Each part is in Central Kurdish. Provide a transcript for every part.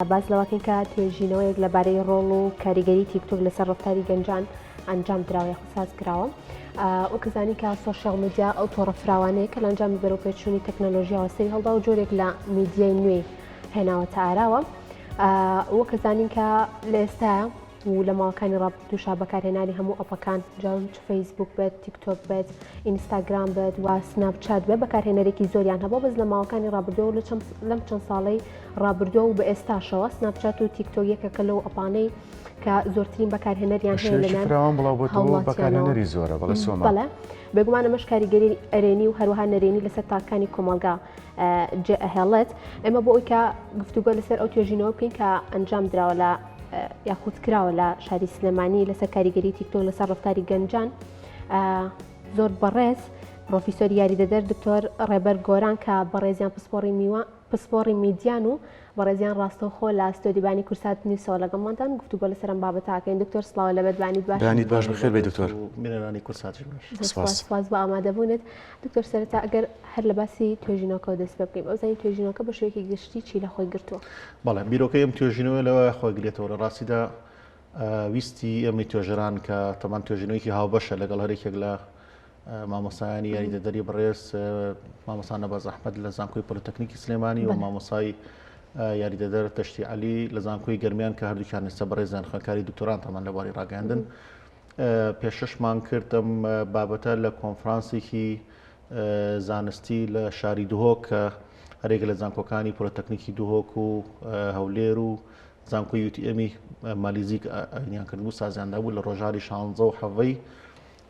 باز لەوەکەین کە توێژینەوەیەک لەبارەی ڕۆڵ و کاریگەری تیکتۆک لەسەر ڕفتاری گەنجان ئەنجام دراوە ساز کراوە. وەکەزانی کە سۆشیال میدیا ئەو تۆڕە فراوانەیە کە لە ئەنجامی بەرەوپێچوونی تەکنۆلۆژیاوە سەری هەڵدا و جۆرێک لە میدیای نوێ هێناوەتە ئاراوە. وەکەزانین کە لە ئێستا و لە ماوەکانی ڕابردووشا بەکارهێنانی هەموو ئەپەکان جاڵ فەیسبوک بێت، تیکتۆک بێت، ئینستاگرام بێت و سناپچات بێت بەکارهێنەرێکی زۆریان هەبوو بەس لە ماوەکانی ڕابردووە و لەم چەند ساڵەی ڕابردووە و بە ئێستاشەوە سناپچات و تیکتۆک یەکێکە لەو ئەپانەی کە زۆرترین بەکارهێنەریان هەیە لەلایەن بەکارهێنەری زۆرە بەڵێ بێگومان ئەمەش کاریگەری ئەرێنی و هەروەها نەرێنی لەسەر تاکانی کۆمەلگا جێ ئەهێڵێت. ئێمە بۆ ئەوی کە گفتوگۆ لەسەر ئەو توێژینەوە بکەین کە ئەنجام دراوە لە یاخود کراوە لە شاری سلێمانی لەسەر کاریگەری تیکتۆک لەسەر ڕفتاری گەنجان زۆر بەڕێز پرۆفیسۆر یاریدەدەر دکتۆر ڕێبەر گۆران کە بەڕێزیان پسپۆڕی میدیان و بەڕێزیان ڕاستەوخۆ لە ستۆدیبانی کورسات نیوسەوە لەگەڵمانتان گفتوگۆ لەسەر ئەم بابەتاکەین. دکتۆر سڵاوە لەبەر بانیت باش بخێر بێت دکتۆر. میێرانی کورساتی سپاس بە ئامادەبوونت. دکتۆر سەرەتا ئەگەر هەر لە باسی توێژینەوەکە دەست پێ بکەین، ئەو زانی توێژینەوەکە بە شوەیەکی گشتی چی لە خۆی گرتووە؟ بەڵێ بیرۆکەی ئەم توێژینەوە لەوە خۆی گرێتەوە. لە ڕاستیدا ویستی ئەمی توێژەران کە تەمان توێژینەوەیکی هاوبەشە لەگەڵ هەرێکێک لە مامۆسایانی یاریدەدەری بەڕێز مامۆستا نەباز ئەحمەد لە زانکۆی پۆلیتەکنیکی سلێمانی و مامۆسای یاریدەدەر تەشتی عەلی لە زانکۆی گەرمیان کە هەردووکیان ئێستا بەڕێزیان خوێندکاری دکتۆران تەمان لەباری ڕاگەاندن. پێشەشمان کردم بابەتە لە کۆنفرانسێکی زانستی لە شاری دوهۆک کە هەرێک لە زانکۆکانی پۆلیتەکنیکی دوهۆک و هەولێر و زانکۆی UTM مالیزیک ئەینیان کردبوو سازیاندا بوو لە ڕۆژاری 16 و حەڤەی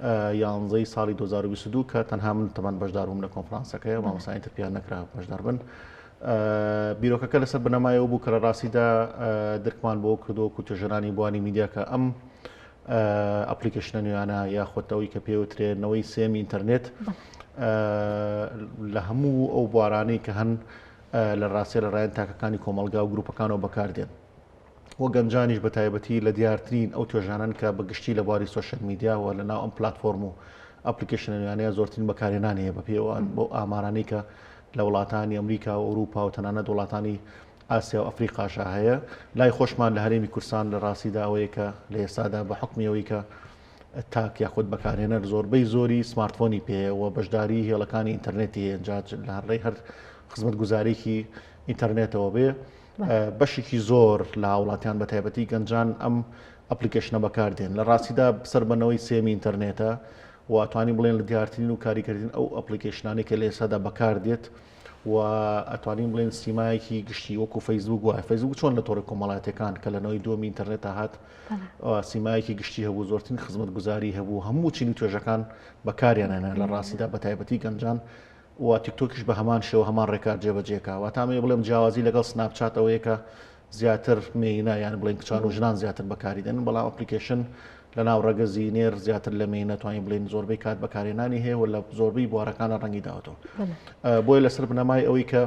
11 ساڵی 2022 کە تەنها من تەمان بەشدار بووم لە کۆنفرانسەکەی مامۆستایان تر پیان نەکرا بەشدار بن. بیرۆکەکە لەسەر بنەمایەوە بوو کە لە ڕاستیدا دەرکمان بۆ کردو و توێژەرانی بوانی میدیا کە ئەم ئەپلیکیشنە نوێیانە یاخۆتەوەی کە پێوترێنەوەی سێمی ئینتەرنێت لە هەموو ئەو بوارانەی کە هەن لە ڕاستیە لە ڕایەن تاکەکانی کۆمەلگا و گروپەکانەوە بەکاردێن وە گەنجانیش بە تایبەتی لە دیارترین ئەو توێژانن کە بەگشتی لە بواری سۆشیال میدیاوە لەناو ئەم پلاتفۆرم و ئەپلیکیشنە نوێیانەیە زۆرترین بەکارهێنانی هەیە بە پێوان بۆ ئامارانەی کە لە وڵاتانی ئەمریکا و ئەوروپا و تەنانەت وڵاتانی ئاسیا و ئەفریقاشا هەیە. لای خۆشمان لە هەرێمی کورسان لە ڕاستیدا ئەوەیە کە لە ئێستادا بە حکمیەوەی کە تاک یاخود بەکارهێنەر زۆربەی زۆری سمارتفۆنی پێەوە بەشداری هێڵەکانی ئینتەرنێتی هێنجات لە هەڕێی هەر خزمەت گوزارێکی ئینتەرنێتەوە بێ بەشێکی زۆر لە وڵاتیان بە تایبەتی گەنجان ئەم ئەپلیکیشنە بەکاردێن. لە ڕاستیدا سەربەنەوەی سێمی ئینتەرنێتە و ئەتوانین بڵێن لە دیارترین و کاریکردین ئەو ئەپلیکیشنانێک کە لە ئێستادا بەکاردێت و ئەتوانین بڵێن سیمایەکی گشتی وەکو فەیسبوک وایە. فەیسبوک چۆن لە تۆڕی کۆمەڵایەتەکان کە لەنەوەی دووەمی ئینتەرنێت هات سیمایەکی گشتی هەبوو، زۆرترین خزمەت گوزاری هەبوو، هەموو چینی توێژەکان بەکاریانێنە لە ڕاستیدا بە تایبەتی گەنجان و تیکتۆکیش بە هەمان شێوە هەمان ڕێکار جێبەجێکە. واتامێ بڵێم جیاوازی لەگەڵ سناپچاتەوەیە کە زیاتر مێینە یان بڵێن کچان و ژنان زیاتر بەکاری دێنن، بەڵام ئەپلیکیشن لە ناو ڕێگە زیینێر زیاتر لە مێینە توانین بڵێن زۆربەی کات بەکارهێنانی هەیە و لە زۆربەی بوارەکانە ڕەنگی داوەتەوە. بۆیە لەسەر بنەمای ئەوەی کە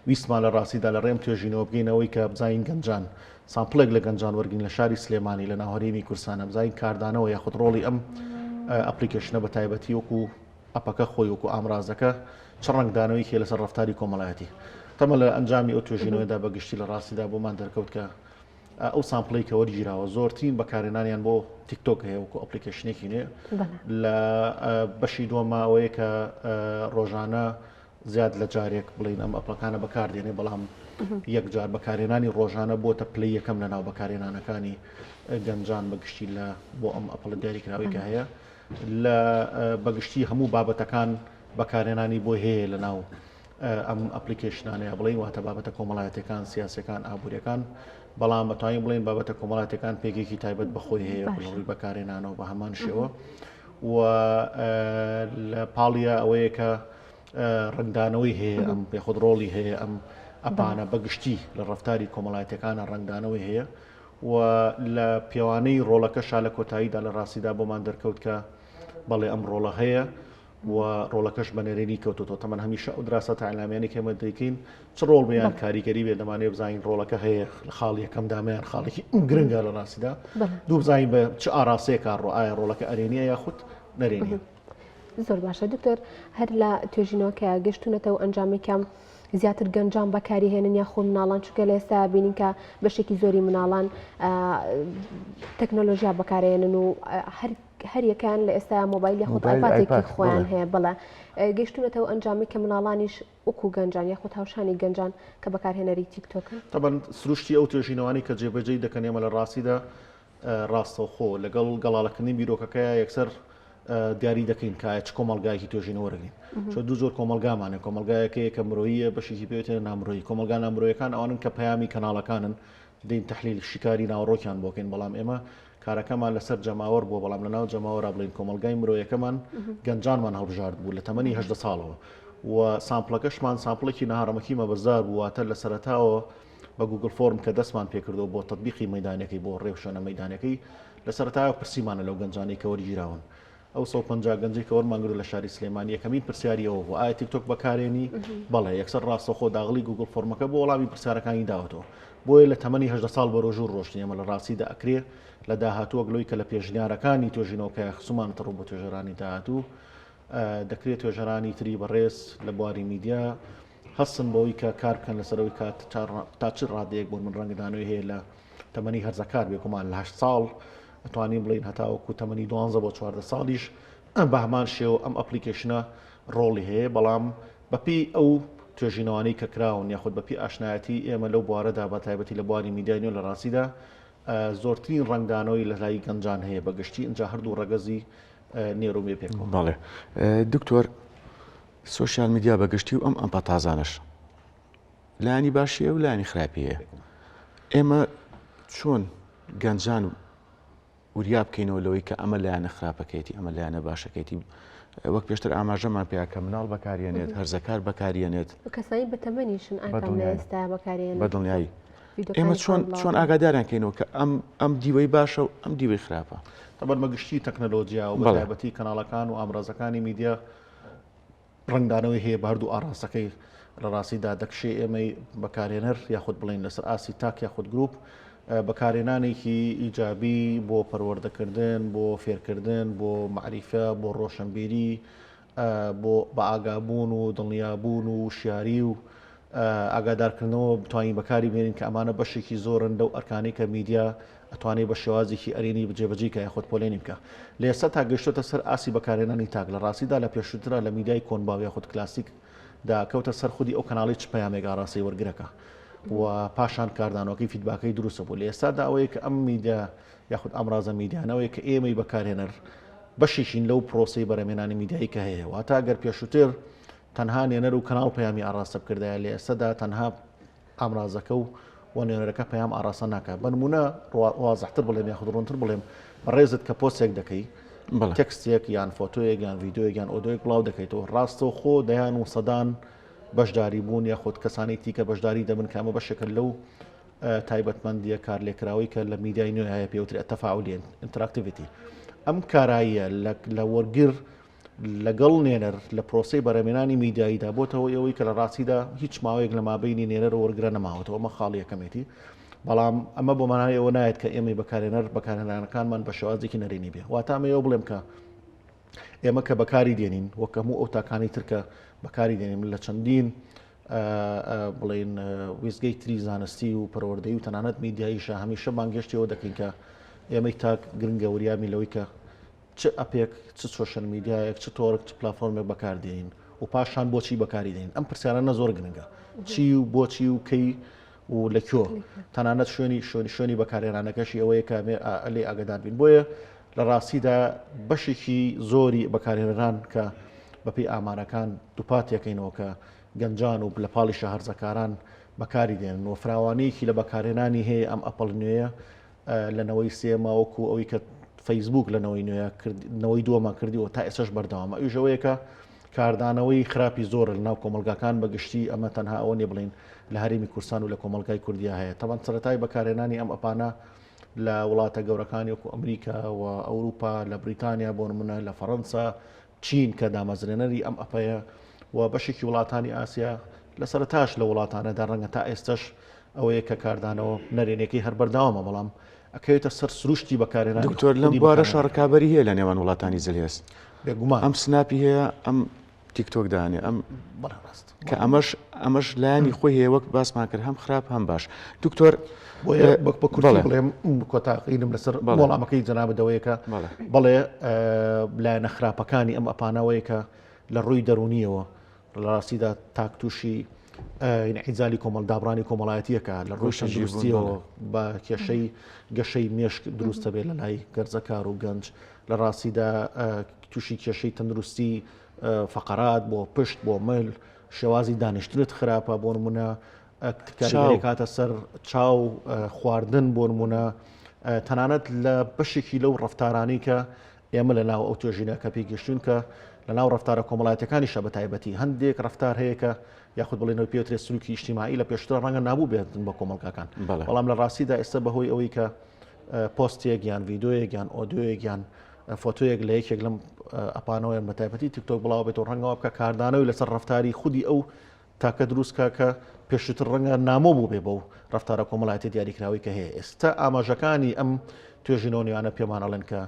ویستمان لە ڕاستیدا لە ڕێم توێژینەوە بگەینەوەی کە بزانین گەنجان سامپڵێک لە گەنجان وەرگین لە شاری سلێمانی لە ناو هەرێمی کورسانە بزانین کاردانەوە یاخود ڕۆڵی ئەم ئەپلیکیشنە بە تایبەتی وەکو ئەپەکە خۆی وەکو ئامرازەکە چ ڕنگدانەوەی کێ لەسەر ڕفتاری کۆمەڵایەتی. تەمە لە ئەنجامی ئەو توێژینەوەدا بەگشتی لە ڕاستیدا بۆمان دەرکەوت کە ئەو سامپڵی کە وەرگیراوە زۆرترین بەکارهێنانیان بۆ تیکتۆک هەیە وەکو ئەپلیکیشنێکی نوێ. لە بەشی دووەمە ئەوەیە کە ڕۆژانە زیاد لە جارێک بڵین ئەم ئەپلەکانە بەکاردێنێ، بەڵام یەک جار بەکارهێنانی ڕۆژانە بۆتە پلەی یەکەم لە ناو بەکارهێنانەکانی گەنجان بەگشتی لە بۆ ئەم ئەپڵە دیاریکراوی کە هەیە لە بەگشتی هەموو بابەتەکان بەکارهێنانی بۆ هەیە لە ناو ئەم ئەپلیکیشنانەیە بڵین واتە بابەتە کۆمەڵایەتەکان سیاسەکان ئابوووریەکان، بەڵام بەتوانین بڵین بابەتە کۆمەڵایەتەکان پێگێکی تایبەت بەخۆی هەیە بڵڕووی بەکارهێنانەوە بە هەمان شێوە. و لە پاڵیە ئەوەیە کە ڕنگدانەوەی هەیە ئەم پێخۆت ڕۆڵی هەیە ئەم ئەپانە بەگشتی لە ڕفتاری کۆمەڵایەتەکانە ڕنگدانەوەی هەیە و لە پێوانەی ڕۆڵەکەشا لە کۆتاییدا لە ڕاستیدا بۆمان دەرکەوت کە بەڵێ ئەم ڕۆڵە هەیە و ڕۆڵەکەش بە نەرێنی کەوتۆ. تەمەن هەمیشە ئەو دراسەتە ئەعلامیانی کێمە دەیکەین چ ڕۆڵ بیان کاریگەری بێ دەمانێت بزانین ڕۆڵەکە هەیە لە خاڵ یەکەم دامیان خاڵێکی گرنگە لە ڕاستیدا دوو بزانین بە چ ئاراسەیە کار ڕۆ ئایا ڕۆڵەکە ئەرێنیە یاخود نەرێنیە. زۆر باشە دکتۆر، هەر لە توێژینەوە کە گەشتونەتەوە ئەنجامێکم زیاتر گەنجان بەکاریهێنن یاخۆ مناڵان چونکە لە ئێستا بینین کە بەشێکی زۆری مناڵان تەکنۆلۆژیا بەکارهێنن و هەر یەکان لە ئێستا مۆبایل یاخۆ ئایپادێکی خۆیان هەیە بڵێ گەیشتونەتەوە ئەنجامی کە مناڵانیش وەکو گەنجان یاخۆ هاوشانی گەنجان کە بەکارهێنەری تیکتۆکن. طبعا سروشتی ئەو توێژینەوەی کە جێبەجێی دەکەن ئێمە لە ڕاستیدا ڕاستەوخۆ لەگەڵ گەڵاڵەکردنی بیرۆکەکەیە یەکسەر دیاری دەکەین کایە چ کۆمەلگایکی توێژینەوە وەرگین چۆ دوو زۆر کۆمەلگامانە کۆمەلگایەکە یەکە مرۆییە بەشێکی پێوتێ نامرۆیی کۆمەلگا نامرۆیەکان ئەوانن کە پەیامی کەناڵەکانن دەین تەحلیل شیکاری ناوەڕۆکیان بۆکەین بەڵام ئێمە کارەکەمان لەسەر جەماوەڕ بووە بەڵام لەناو جەماوەڕا بڵین کۆمەلگای مرۆیەکەمان گەنجانمان هەڵبژارد بوو لە تەمەنی 18 ساڵەوە و سامپڵەکەشمان سامپڵێکی نەهارەمەکی مەبەزار بوواتە لە سەرەتاوە بە گوگل فۆرم کە دەستمان پێکردەوە بۆ تەطبیقی مەیدانەکەی بۆ ڕێوشەنە مەیدانەکەی لە سەرەتاوە پرسیمانە لەو گەنجانەی کە وەرگیراون ئەو 150 گەنجی کە وەرمانگرو لە شاری سلێمانی یەکەمین پرسیاریەوە بوو ئایا تیکتۆک بەکارێنی بەڵێ یەکسەر ڕاستەخۆ داغڵی گوگل فۆرمەکە بۆ وەڵامی پرسیارەکانی داوەتەوە بۆیە لە تەمەنی 18 ساڵ بە ڕۆژوو ڕۆشتین ئێمە لە ڕاستیدا ئەکرێ لە داهاتووە گلۆی کە لە پێشنیارەکانی توێژینەوەکە خسومانتە ڕوو بۆ توێژەرانی داهاتوو دەکرێت توێژەرانی تری بەڕێز لە بواری میدیا هەستن بەوەی کە کار بکەن لەسەرەوەی تا چ ڕادەیەک بۆ من ڕەنگەدانەوەی هەیە لە تەمەنی هەرزەکار بێکمان لە 8 ساڵ ئەتوانین بڵین هەتاوەکو تەمەنی 12 بۆ 14 ساڵیش بە هەمان شێوە ئەم ئەپلیکیشنە ڕۆڵی هەیە بەڵام بەپی ئەو توێژینەوەی کە کراون یاخود بەپی ئاشنایەتی ئێمە لەو بوارەدا بە تایبەتی لە بواری میدیانیۆ لە ڕاستیدا زۆرترین ڕنگدانەوەی لە لای گەنجان هەیە بەگشتی اینجا هەردوو ڕەگەزی نێرومێ پێکەوە. بەڵێ دکتۆر سوۆشیال میدیا بەگشتی و ئەم ئەمپەتازانش لایانی باشیە و لایانی خراپیە ئێمە چۆن گەنجان وریا بکەینەوە لەوەی کە ئەمە لایەنە خراپەکەیتی ئەمە لایەنە باشەکەیتی وەک پێشتر ئاماژەمان پێیا کە مناڵ بەکارێنێت هەرزەکار بەکارێنێت کەسایی بەتەمەنیشن ئەستا بەکارێن بە دڵنیایی ئێمە چۆن ئاگاداریان کەینەوە کە ئەم دیوەی باشە و ئەم دیوەی خراپە تەبەر مەگشتی تەکنەلۆجیا و بەتایبەتی کەناڵەکان و ئامڕازەکانی میدیا ڕنگدانەوەی هەیە بە هەردوو ئاڕاستەکەی لە ڕاستیدا دەکشێ ئێمەی بەکارێنەر یاخود بڵین لەسەر ئاسی تاک یاخود گروپ بەکارێنانێکی ئیجابی بۆ پەروەردەکردن بۆ فێرکردن بۆ معریفە بۆ ڕۆشنبیری بۆ بە ئاگابوون و دڵنیابوون و شیاری و ئاگادارکردنەوە بتوانین بەکاری بێنین کە ئەمانە بەشێکی زۆرن لەو ئەرکانەی کە میدیا ئەتوانێت بە شێوازێکی ئەرێنی بجێبەجێ کە یاخود پۆلێنی بکە لە ئێستا تا گەشتۆتە سەر ئاسی بەکارێنانی تاک لە ڕاستیدا لە پێشووترا لە میدیای کۆنباو یاخود کلاسیک داکەوتە سەر خودی ئەو کەناڵی چ پەیامێک ئاڕاستی وەرگرەکە و پاشان کاردانەوەی فیدباکەی دروستە بوو لە ئێستادا ئەوەیە کە ئەم میدیا یاخود ئەمڕازە میدیانەوەی کە ئێمەی بەکارێنەر بەشێکین لەو پرۆسی بەرەمێنانی میدیایی کە هەیە واتە ئەگەر پێشووتر تەنها نێنەر و کەناڵ پەیامی ئاڕاستە بکردایە لە ئێستادا تەنها ئامرازەکە و نێنەرەکە پەیام ئاڕاستە ناکات بە نمونە وازەحتر بڵێم یاخود ڕوونتر بڵێم بەڕێزت کە پۆستێک دەکەی تێکستێک یان فۆتۆیەک یان ڤیدیۆیەک یان ئۆدیۆیەک بڵاو دەکەیتەوە ڕاستەوە خۆ دەیان و سەدان بەشداری بوون یاخود کەسانی دیکە بەشداری دەبن کە ئەمە بەشێکە لەو تایبەتمەندیە کار لێکراوی کە لە میدیای نوێ هەیە پێوتری تەفاعولی ئینتراکتیڤیتی ئەم کاراییە لە وەرگر لەگەڵ نێنەر لە پرۆسی بەرەمێنانی میدیاییدا بۆتەوە ئەوەی کە لە ڕاستیدا هیچ ماوەیەک لە مابینی نێنەر و وەرگرە نەماوەتەوە ئەمە خاڵی یەکەمێتی بەڵام ئەمە بۆ مانای ئەوە نایەت کە ئێمەی بەکارێنەر بەکارهێنانەکانمان بە شێوازێکی نەرێنی بێ واتە ئەمە ئەوە بڵێم کە ئێمە کە بەکاری دێنین وەک هەموو ئەو تاکانی ترکە بەکاری دێنین لە چەندین بڵێن ویزگەی تری زانستی و پەروەردەیی و تەنانەت میدیاییشە هەمیشە بانگشتیەوە دەکەین کە ئێمەی تاک گرنگە وریامی لەوەی کە چ ئەپێک چ سۆشەل میدیایەک چ تۆڕک چ پلتفۆرمێک بەکاردێنین و پاشان بۆچی بەکاری دێنین ئەم پرسیارانە زۆر گرنگە چی و بۆچی و کەی و لەکوێ تەنانەت شوێنی بەکارهێنانەکەشی ئەوەیە کە لێ ئاگادار بین بۆیە لە ڕاستیدا بەشێکی زۆری بەکارهێنەران کە بەپی ئامارەکان دووپاتێکەکەینەوە کە گەنجان و لە پاڵی شەهرزەکاران بەکاری دێن و فراوانەیەکی لە بەکارهێنانی هەیە ئەم ئەپڵ نوێیە لەنەوەی سێماوەکو ئەوەی کە فەیسبوک لەنەوەی نوێیەوەی دووەمان کردیەوە تا ئێسش بەردەوامە ئەوژەوەیەکە کاردانەوەی خراپی زۆر لە ناو کۆمەلگاکان بەگشتی ئەمە تەنها ئەوە نێ بڵین لە هەرێمی کوردستان و لە کۆمەلگای کوردیا هەیە تەمان سەرەتای بەکارهێنانی ئەم ئەپانە لە وڵاتە گەورەکانی وەکو ئەمریکا و ئەوروپا لە بریتانیا بۆ نمونە لە فەڕەنسا چین کە دامەزرێنەری ئەم ئەپەیە و بەشێکی وڵاتانی ئاسیا لە سەرەتاش لە وڵاتانەدا ڕەنگە تا ئێستش ئەوەیە کە کاردانەوە نەرێنێکی هەر بەرداوامە بەڵام ئەکەوێتە سەر سروشتی بەکارهێنانی دکتۆر لەم بوارە شەڕکابەری هەیە لە نێوان وڵاتانی جلێس بێگومان ئەم سناپی هەیە ئەم تیکتۆک دانێ ئەم بەڵێ ڕاست کە ئەمەش لایانی خۆی هەیە وەک باسمان کرد هەم خراپ هەم باش دکتۆر بە کورتی بڵێم کۆتاقینم لەسەر وەڵامەکەی جەنابەدەوەیەکە بڵێ لایەنە خراپەکانی ئەم ئەپانەوەیەکە لە ڕووی دەرونیەوە لە ڕاستیدا تاکتوشی عیزالی کۆمەڵدابڕانی کۆمەڵایەتیەکە لە ڕۆژ تەندروستیەوە بە کێشەی گەشەی مێشک دروستە بێت لە لای گەرجەکار و گەنج لە ڕاستیدا تووشی کێشەی تەندروستی فقرات بۆ پشت بۆ مل شێوازی دانیشتنت خراپە بۆ نمونە کاریگەری کاتە سەر چاو خواردن بۆ نمونە تەنانەت لە بەشێکی لەو ڕەفتارانی کە ئێمە لە ناو ئەو توێژینە کە پێگەشتون کە لە ناو ڕەفتارە کۆمەڵایەتەکانیشە بە تایبەتی هەندێک ڕەفتار هەیە کە یاخود بڵێنەوە پێوترێت سلوکی ئیجتیماعی لە پێشتر ڕەنگە نابوو بێتن بە کۆمەڵگاکان بەڵام لە ڕاستیدا ئێستا بەهۆی ئەوەی کە پۆستێک یان ڤیدۆیەک یان ئۆدیۆیەک یان فۆتۆیەک لە یەکێک لەم ئەپانەوەیان بە تایبەتی تیکتۆک بڵاو بێتەوە ڕەنگەوە بکە کاردانەوەی لەسەر ڕەفتاری خودی ئەو تاکە دروستکە کە پێشتر ڕەنگە نامۆ بوو بێ بەو ڕەفتارە کۆمەڵایەتی دیاریکراوی کە هەیە ئێستا ئاماژەکانی ئەم توێژینەوەیانە پێمانەڵێن کە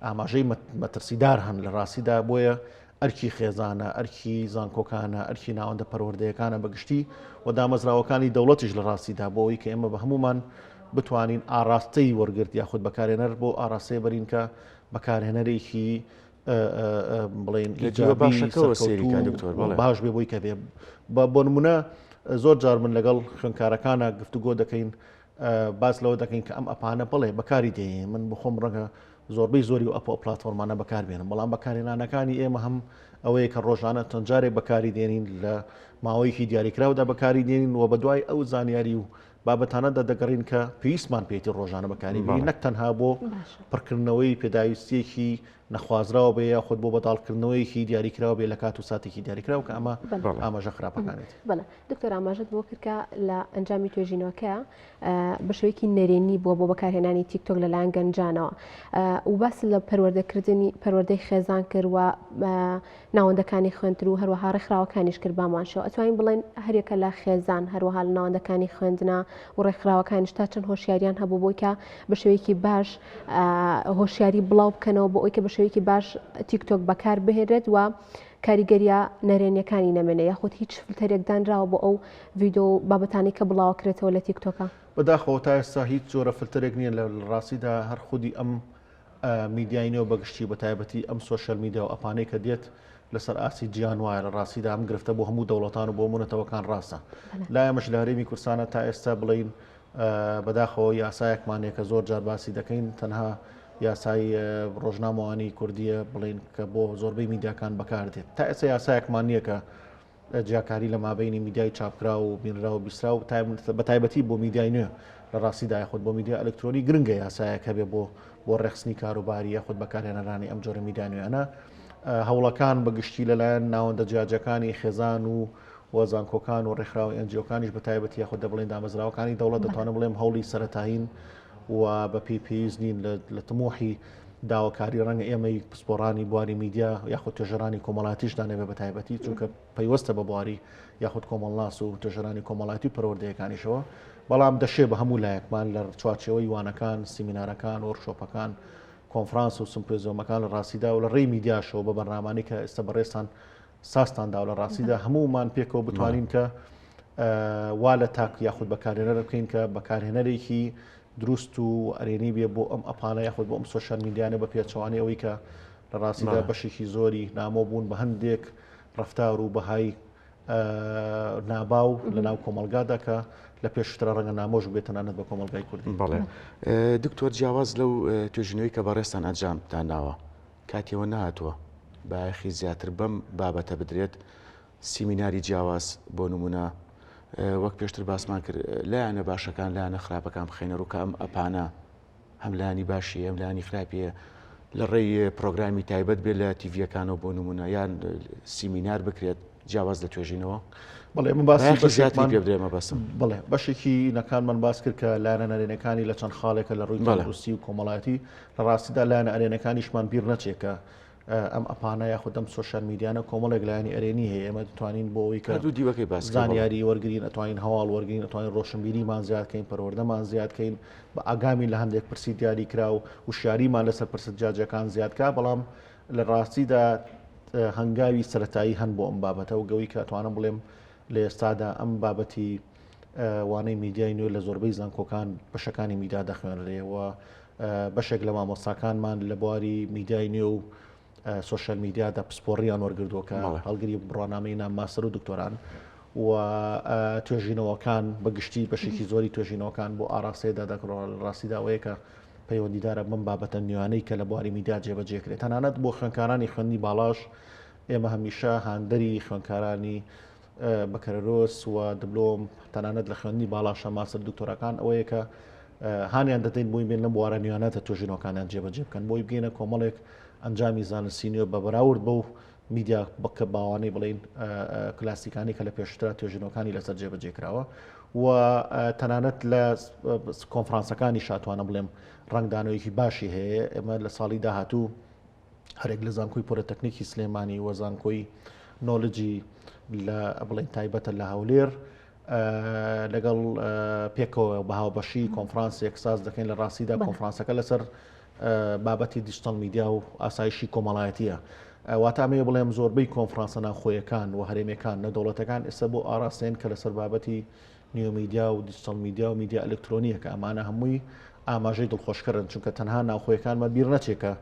ئاماژەی مەترسیدار هەن لە ڕاستیدا بۆیە ئەرکی خێزانە ئەرکی زانکۆکانە ئەرکی ناوەندە پەروەردەیەکانە بەگشتی و دامەزراوەکانی دەوڵەتیش لە ڕاستیدا بۆەوەی کە ئێمە بە هەمومان بتوانین ئاراستەی وەرگرت یاخود بەکارهێنەر بۆ ئاراستەی بەرین کە بەکارهێنەرێکی بڵێن باش بێ بۆی کە بێ بۆ نمونە زۆر جار من لەگەڵ خوێندکارەکانە گفتوگۆ دەکەین باس لەوە دەکەین کە ئەم ئەپانە بڵێ بەکاری دێ من بخۆم ڕەنگە زۆربەی زۆری و ئەپۆ پلاتفۆرمانە بەکاربێنم بەڵام بەکارهێنانەکانی ئێمە هەم ئەوەیە کە ڕۆژانە تەنجارێک بەکاری دێنین لە ماوەیەکی دیاریکراودا بەکاری دێنین و بەدوای ئەو زانیاری و بابەتانەدا دەگەڕین کە پێویستمان پێێتی ڕۆژانە بەکاری بێنین نەک تەنها بۆ پڕکردنەوەی پێداویستێکی نەخوازراوە بێ یا خۆت بۆ بەداڵکردنەوەیکی دیاریکراوە بێ لە کات و ساتێکی دیاریکراوە کە ئەمە ئاماژە خراپەکانێت. بەڵێ دکتۆر ئاماژت بۆ کردکە لە ئەنجامی توێژینەوەکە بە شێوەیەکی نەرێنی بووە بۆ بەکارهێنانی تیکتۆک لەلایەن گەنجانەوە و باس لە پەروەردەی خێزان کرد و ناوەندەکانی خوێندتر و هەروەها ڕێکخراوەکانیش کرد بامانشەوە ئەتوانین بڵێن هەرێکە لە خێزان هەروەها لە ناوەندەکانی خوێندنە و ڕێکخراوەکانیش تا چەند هۆشیاریان هەبوو بۆی کە بە شێوەیەکی باش هۆشیاری بڵاو بکەنەوە بۆ ئەوی کە بە شێوەیەکی باش تیکتۆک بەکار بهێنرێت و کاریگەریە نەرێنیەکانی نەمێنێ یاخود هیچ فلتەرێک دانراوە بۆ ئەو ڤیدۆ بابەتانی کە بڵاوکرێتەوە لە تیکتۆکە بەداخەوە تا ئێستا هیچ جۆرە فلتەرێک نییە لە ڕاستیدا هەر خودی ئەم میدیاینەوە بەگشتی بە تایبەتی ئەم سوۆشەل میدیا و ئەپانەی کە دێت لەسەر ئاسی جیان وایە لە ڕاستیدا ئەم گرفتە بۆ هەموو دەوڵەتان و بۆ مونەتەوەکان ڕاستە لا ئەمەش لە هەرێمی کورسانە تا ئێستا بڵین بەداخەوە یاسایەکمانێک کە زۆر جار باسی دەکەین تەنها یاسای ڕۆژنامەوانی کوردیە بڵین کە بۆ زۆربەی میدیاکان بەکاردێت تا ئێستا یاسایەکمان نییە کە جیاکاری لە مابینی میدیای چاپکرا و بینرا و بیسرا و بە تایبەتی بۆ میدیای نوێ لە ڕاستیدا خۆت بۆ میدیا ئەلکترۆنی گرنگە یاسایەکە بێ بۆ ڕێخستنی کاروباری یاخود بەکارهێنەرانی ئەم جۆرە میدیانوێنە هەوڵەکان بەگشتی لەلایەن ناوەندە جیاجەکانی خێزان و وەزانکۆکان و ڕێکخراوی ئەنجیۆکانیش بە تایبەتی یاخود دەبڵێن دامەزراوەکانی دەوڵەت دەتوانم بڵێم هەوڵی سەرەتاین و بە پێویست نین لە تمۆحی داواکاری ڕەنگە ئێمەی پسپۆڕانی بواری میدیا یاخود توێژەرانی کۆمەڵاتیش دانێ بە تایبەتی چونکە پەیوەستە بە بواری یاخود کۆمەڵناس و توێژەرانی کۆمەڵاتی و پەروەردەیەکانیشەوە بەڵام دەشێ بە هەموو لایەکمان لە چوارچێوەی وانەکان سیمینارەکان وەرکشۆپەکان کۆنفرانس و سمپۆزیۆمەکان لە ڕاستیدا و لە ڕێی میدیاشەوە بە بەرنامانی کە ئێستا بەڕێستان ساستاندا و لە ڕاستیدا هەمومان پێکەوە بتوانین کە وا لە تاک یاخود بەکارهێنەر بکەین کە بەکارهێنەرێکی دروست و ئەرێنی بێ بۆ ئەم ئەپانە یاخود بۆ ئەم سۆشیال میدیانە بە پێچەوانی ئەوەی کە لە ڕاستیدا بەشێکی زۆری نامۆ بوون بە هەندێک ڕەفتار و بەهای ناباو لە ناو کۆمەلگادا کە لە پێشترە ڕەنگە نامۆژ بێتەنانەت بە کۆمەلگای کوردی. بەڵێ دکتۆر جیاواز لەو توێژینەوەی کە بەڕێستان ئەنجامتان ناوە کاتیەوە نهاتووە بایەخی زیاتر بەم بابەتە بدرێت سیمیناری جیاواز بۆ نمونە وەک پێشتر باسمان کرد لایەنە باشەکان لایەنە خراپەکان بخەینە ڕووکە ئەم ئەپانە هەم لایانی باشی ئەم لایانی خراپیە لە ڕێی پرۆگرامی تایبەت بێت لە تیڤەکانەوە بۆ نمونە یان سیمینار بکرێت جیاواز لە توێژینەوە بەڵێ من باسی زیاتری پێ بدرێمە بەسم بڵێ بەشێکی نەکانمان باس کرد کە لایەنە نەرێنەکانی لە چەند خاڵێکە لە ڕووی تەندروستی و کۆمەڵایەتی لە ڕاستیدا لایەنە ئەرێنەکانیشمان بیر نەچێکە ئەم ئەپانە یاخود ئەم سۆشیال میدیانە کۆمەڵێک لایەنی ئەرێنی هەیە ئێمە دەتوانین بۆ ئەوەی کە دیوەکەی باس زانیاری وەرگین ئەتوانین هەواڵ وەرگین ئەتوانین ڕۆشنبیریمان زیادکەین پەروەردەمان زیادکەین بە ئاگامی لە هەندێک پرسی دیاری کرا و وشیاریمان لەسەر پرسە جاجەکان زیادکە بەڵام لە ڕاستیدا هەنگاوی سەرەتایی هەن بۆ ئەم بابەتە و گەوی کە توانم بڵێم لە ئێستادا ئەم بابەتی وانەی میدیای نوێ لە زۆربەی زانکۆکان بەشەکانی میدیا دەخوێنرێەوە بەشێک لە مامۆستاکانمان لە بواری میدیای نوێ و سوۆشەل میدیادا پسپۆڕیان وەرگردووەکە هەڵگری بڕۆنامەی نام ماستەر و دکتۆران و توێژینەوەکان بەگشتی بەشێکی زۆری توێژینەوەکان بۆ ئاراستەیەدا دەکڕۆ لە ڕاستیداوەیەکە پەیوەندیدارە بم بابەتە نوێیانەی کە لە بواری میدیا جێبەجێکرێت تەنانەت بۆ خوێندکارانی خوێندنی باڵاش ئێمە هەمیشە هاندەری خوێندکارانی بەکەرۆس و دبلۆم تەنانەت لە خوێندنی باڵاشە ماستەر دکتۆرەکان ئەوەیە کە هانیان دەدەین بۆی بێن لەم بوارە نوێیانەتە توێژینەوەکانیان جێبەجێ بکەن بۆی بگەینە کۆمەڵێک ئەنجامی زانستی نوێ بە بەراورد بەو میدیا بکە باوانەی بڵین کلاسیکانی کە لە پێشترا توێژینەوەکانی لەسەر جێبەجێکراوە و تەنانەت لە کۆنفرانسەکانی شاتوانە بڵێم ڕنگدانەوەیەکی باشی هەیە ئێمە لە ساڵی داهاتوو هەرێک لە زانکۆی پۆرەتەکنیکی سلێمانی وە زانکۆی نۆلجی لە بڵین تایبەتە لە هەولێر لەگەڵ پێکەوە بە هاوبەشی کۆنفرانس یەکساز دەکەین لە ڕاستیدا کۆنفرانسەکە لەسەر بابەتی دیجیتال میدیا و ئاسایشی کۆمەڵایەتیە واتامەیە بڵێم زۆربەی کۆنفرانسە ناوخۆیەکان و هەرێمەکان نەدەوڵەتەکان ئێستا بۆ ئاراستێن کە لەسەر بابەتی نیۆمیدیا و دیجیتال میدیا و میدیا ئەلکترۆنیەکە ئەمانە هەمووی ئاماژەی دڵخۆشکردن چونکە تەنها ناوخۆیەکانمە بیر نەچێکە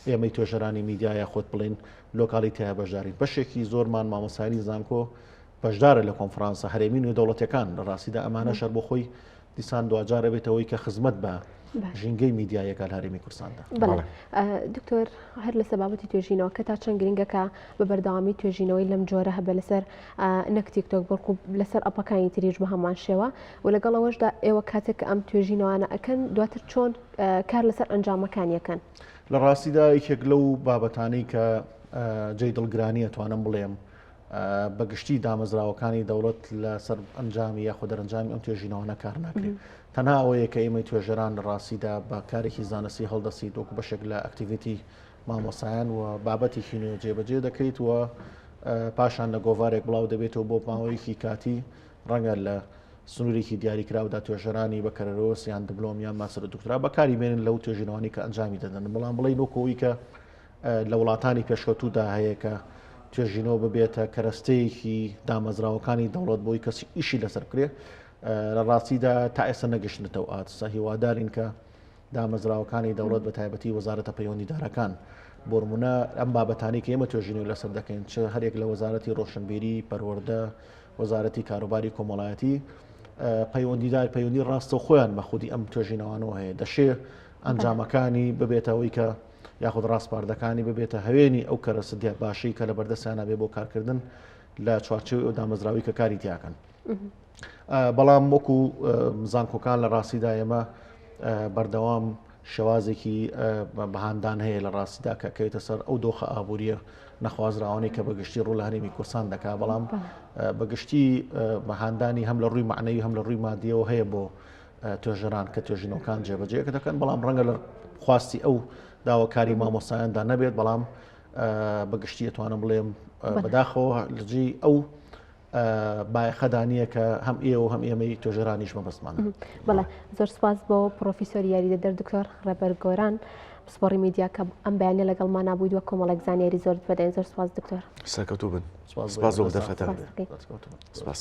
ئێمەی توێژەرانی میدیایە خۆت بڵین لۆکالیتیە بەشداری بەشێکی زۆرمان مامۆسایی زانکۆ بەشدارە لە کۆنفرانسە هەرێمی نوێ دەوڵەتەکان لە ڕاستیدا ئەمانە شەر بۆ خۆی دیسان دوجارە بێتەوەی کە خزمەت بە ژینگەی میدیایەکە لە هەرێمی کوردستاندا. بەڵێ دکتۆر هەر لە سەبابەتی توێژینەوە کە تا چەند گرنگەکە بە بەردەوامی توێژینەوەی لەم جۆرە هەبە لەسەر نەک تیکتۆک بەڵکو لەسەر ئەپەکانی تریش بە هەمان شێوە و لەگەڵەوەشدا ئێوە کاتێک ئەم توێژینەوەانە ئەکەن دواتر چۆن کار لەسەر ئەنجامەکان یەکەن لە ڕاستیدا یەکێک لەو بابەتانەی کە جێی دڵگرانیە توانم بڵێم بەگشتی دامەزراوەکانی دەوڵەت لەسەر ئەنجامی یاخۆ دەرەنجامی ئەم توێژینەوەنە کار ناکرێت تەنها ئەوەیە کە ئێمەی توێژەران لە ڕاستیدا بە کارێکی زانستی هەڵدەستی دۆک بەشێک لە ئەکتیڤیتی مامۆسایان و بابەتێکی نوێ جێبەجێ دەکەیت و پاشان لە گۆڤارێک بڵاو دەبێتەوە بۆ ماوەیەکی کاتی ڕەنگە لە سنوورێکی دیاریکراودا توێژەرانی بەکەرەوەس یان دبلۆم یان ماستەر دکتۆرا بەکاری بێنن لەو توێژینەوەی کە ئەنجامی دەدەن بەڵام بڵێ نۆکۆی کە لە وڵاتانی پێشکەوتوودا هەیە کە توێژینەوە ببێتە کەرەستەیەکی دامەزراوەکانی دەوڵەت بۆی کەسی ئیشی لەسەر بکرێ لە ڕاستیدا تا ئێستا نەگەشتنەوە ئاتسا هیوادارین کە دامەزراوەکانی دەوڵەت بە تایبەتی وەزارەتە پەیوەندیدارەکان بۆرمونە ئەم بابەتانی کە ئێمە توێژینەوەی لەسەر دەکەین چ هەرێک لە وەزارەتی ڕۆشنبیری پەروەردە وەزارەتی کاروباری کۆمەڵایەتی پەیوەندی ڕاستە خۆیان بە خودی ئەم توێژینەوانەوە هەیە دەشێ ئەنجامەکانی ببێتەوەی کە یاخود ڕاستپاردەکانی ببێتە هەوێنی ئەو کەرەسە دیار باشی کە لە بەردەستیانە بێ بۆ کارکردن لە چوارچێوەی ئەو دامەزراوی کە کاری تیاکەن بەڵام وەکو زانکۆکان لە ڕاستیدا ئێمە بەردەوام شێوازێکی بەهاندان هەیە لە ڕاستیدا کە کەوێتە سەر ئەو دۆخە ئابوووریە نەخوازراوانەی کە بەگشتی ڕوو لە هەرێمی کوردستان دەکا بەڵام بەگشتی بەهاندانی هەم لە ڕووی معنەوی هەم لە ڕووی مادیەوە هەیە بۆ توێژەران کە توێژینەوەکان جێبەجێ دەکەن بەڵام ڕەنگە لە خواستی ئەو داواکاری مامۆستایاندا نەبێت بەڵام بەگشتی ئەتوانم بڵێم بەداخەوە لەجێی ئەو بایەخەدانیە کە هەم ئێوە هەم ئێمەی توێژەرانیش مەبەستمانە. بەڵێ زۆر سپاس بۆ پرۆفیسۆر یاریدەدەر دکتۆر ڕێبەر گۆران پسپۆڕی میدیا کە ئەم بەیانە لەگەڵمان نابوویت وە کۆمەڵێک زانیاری زۆرت بەدەین زۆر سپاس دکتۆر. سەرکەوتوو بن. سپاس بۆ دەرفەتە. سپاس.